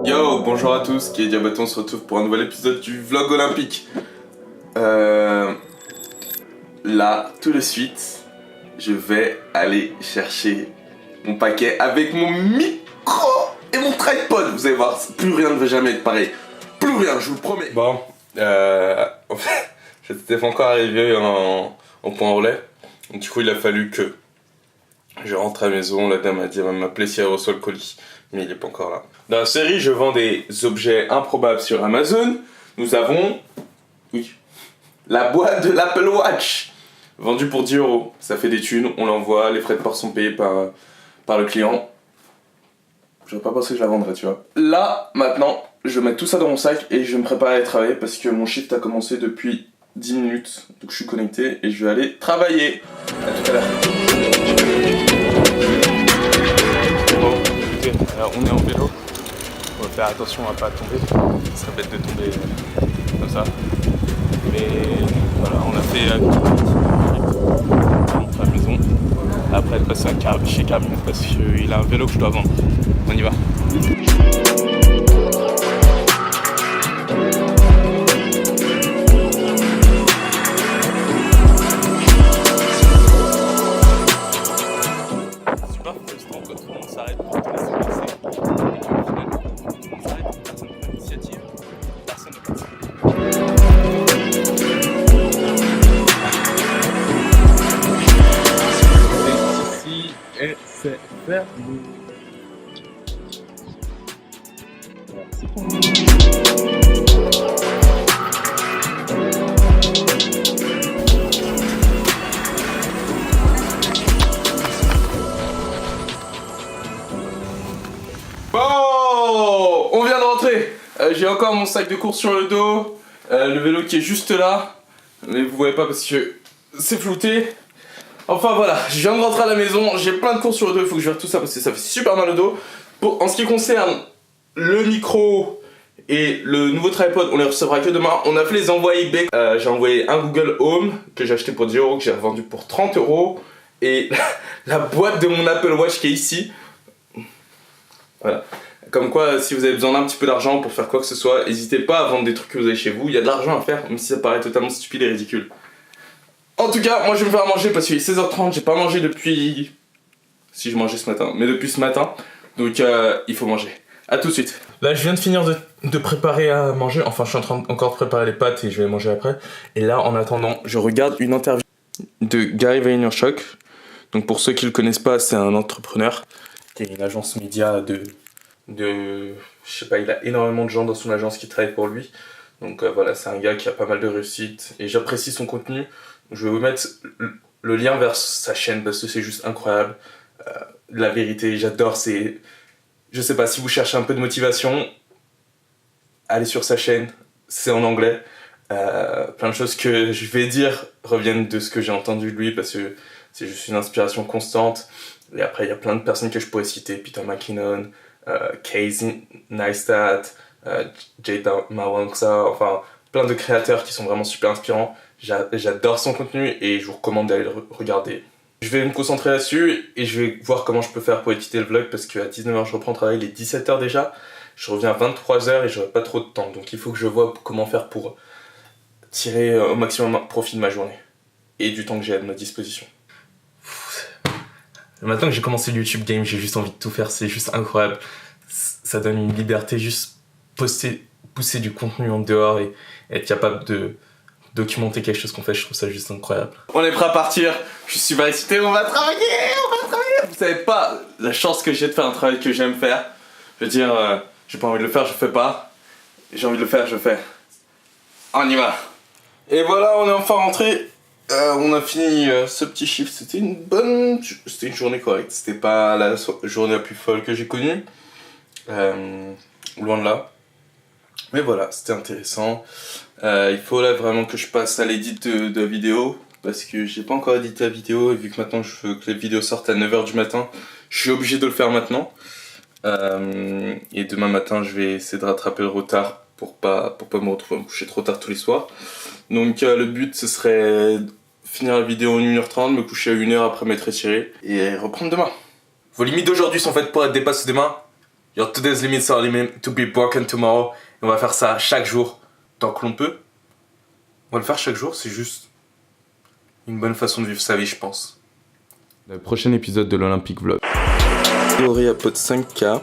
Yo, bonjour à tous, qui est Diabaton, on se retrouve pour un nouvel épisode du vlog olympique. Là, tout de suite, je vais aller chercher mon paquet avec mon micro et mon tripod. Vous allez voir, plus rien ne va jamais être pareil. Plus rien, je vous le promets. Bon, en fait, j'étais pas encore arrivé en point relais. Du coup, il a fallu que je rentre à la maison. La dame a dit, elle va m'appeler si elle reçoit le colis. Mais il est pas encore là. Dans la série, je vends des objets improbables sur Amazon. Nous avons, la boîte de l'Apple Watch, vendue pour 10 €. Ça fait des thunes, on l'envoie, les frais de port sont payés par le client. J'aurais pas pensé que je la vendrais, tu vois. Là, maintenant, je vais mettre tout ça dans mon sac et je vais me préparer à aller travailler parce que mon shift a commencé depuis 10 minutes. Donc je suis connecté et je vais aller travailler. À tout à l'heure. On est en vélo, on va faire attention à pas tomber, ce serait bête de tomber comme ça. Mais voilà, on a fait on rentre à la maison, après de passer chez Camion parce qu'il a un vélo que je dois vendre. On y va. C'est fermé. Bon, on vient de rentrer. J'ai encore mon sac de course sur le dos, le vélo qui est juste là, mais vous voyez pas parce que c'est flouté. Enfin voilà, je viens de rentrer à la maison, j'ai plein de courses sur le dos, il faut que je gère tout ça parce que ça fait super mal au dos. En ce qui concerne le micro et le nouveau tripod, on les recevra que demain. On a fait les envois eBay. J'ai envoyé un Google Home que j'ai acheté pour 10 €, que j'ai revendu pour 30 €. Et la boîte de mon Apple Watch qui est ici. Voilà. Comme quoi, si vous avez besoin d'un petit peu d'argent pour faire quoi que ce soit, n'hésitez pas à vendre des trucs que vous avez chez vous. Il y a de l'argent à faire, même si ça paraît totalement stupide et ridicule. En tout cas, moi je vais me faire manger parce qu'il est 16h30, j'ai pas mangé depuis... Si je mangeais ce matin, mais depuis ce matin. Donc il faut manger. A tout de suite. Là je viens de finir de préparer à manger. Enfin je suis en train encore de préparer les pâtes et je vais manger après. Et là en attendant, je regarde une interview de Gary Vaynerchuk. Donc pour ceux qui le connaissent pas, c'est un entrepreneur qui a une agence média je sais pas, il a énormément de gens dans son agence qui travaillent pour lui. Donc voilà, c'est un gars qui a pas mal de réussite et j'apprécie son contenu. Je vais vous mettre le lien vers sa chaîne parce que c'est juste incroyable. La vérité, j'adore, je sais pas, si vous cherchez un peu de motivation, allez sur sa chaîne, c'est en anglais. Plein de choses que je vais dire reviennent de ce que j'ai entendu de lui parce que c'est juste une inspiration constante. Et après, il y a plein de personnes que je pourrais citer, Peter McKinnon, Casey Neistat, Jade Mawangsa, enfin plein de créateurs qui sont vraiment super inspirants. J'adore son contenu et je vous recommande d'aller le regarder. Je vais me concentrer là-dessus et je vais voir comment je peux faire pour éditer le vlog parce qu'à 19h je reprends le travail, il est 17h déjà. Je reviens à 23h et j'aurai pas trop de temps, donc il faut que je vois comment faire pour tirer au maximum profit de ma journée et du temps que j'ai à ma disposition. Maintenant que j'ai commencé le YouTube Game, j'ai juste envie de tout faire, c'est juste incroyable. Ça donne une liberté, juste pousser du contenu en dehors et être capable de documenter quelque chose qu'on fait, je trouve ça juste incroyable. On est prêt à partir, je suis super excité, on va travailler. Vous savez pas la chance que j'ai de faire un travail que j'aime faire. Je veux dire, j'ai pas envie de le faire, je fais pas. J'ai envie de le faire, je fais. On y va. Et voilà, on est enfin rentré. On a fini ce petit shift, c'était une journée correcte, c'était pas la journée la plus folle que j'ai connue, loin de là, mais voilà, c'était intéressant. Il faut là vraiment que je passe à l'édit de vidéo, parce que j'ai pas encore édité la vidéo, et vu que maintenant je veux que les vidéos sortent à 9h du matin, je suis obligé de le faire maintenant, et demain matin je vais essayer de rattraper le retard pour pas me retrouver à me coucher trop tard tous les soirs. Donc le but ce serait finir la vidéo en 1h30, me coucher à 1h après m'être étiré et reprendre demain. Vos limites d'aujourd'hui sont faites pour être dépassées demain. Your today's limits are limit to be broken tomorrow. Et on va faire ça chaque jour, tant que l'on peut. On va le faire chaque jour, c'est juste une bonne façon de vivre sa vie, je pense. Le prochain épisode de l'Olympic Vlog. Théorie à pot de 5K.